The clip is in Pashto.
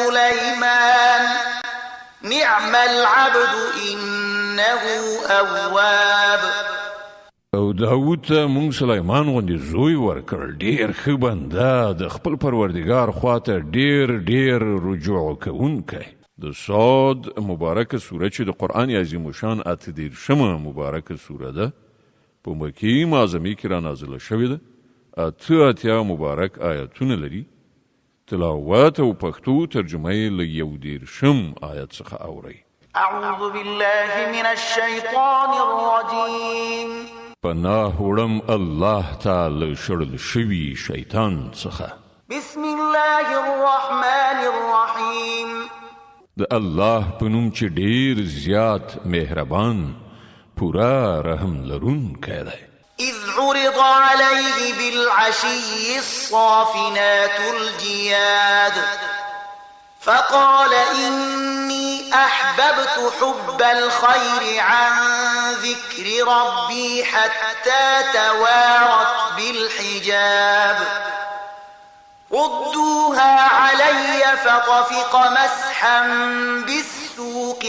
سليمان نعم العبد إنه أواب. او داود ته مونږ سلیمان غوندې زوی ورکړ، ډېر ښه بنده، د خپل پروردګار خواته ډېر رجوع کوونکی. د صاد مبارکه سوره چې د قرآن عظیم شان 38 مبارکه سوره ده، په مکي معظمه کې را نازله شوې ده. 88 مبارک آیاتونه لري. تلاوت او پښتو ترجمه یې له 11 آیت څخه اورئ. أعوذ بالله من الشيطان الرجيم. پناه وړم الله تعالی شړل شوي شیطان څخه. بسم الله الرحمن الرحيم. د الله په نوم چې ډېر زیات مهربان، پورا رحم لرونکی دی. إذ عرض عليه بالعشي الصافنات الجياد فقال إني أحببت حب الخير عن ذكر ربي حتى توارت بالحجاب ردوها علي فطفق مسحا بالسوق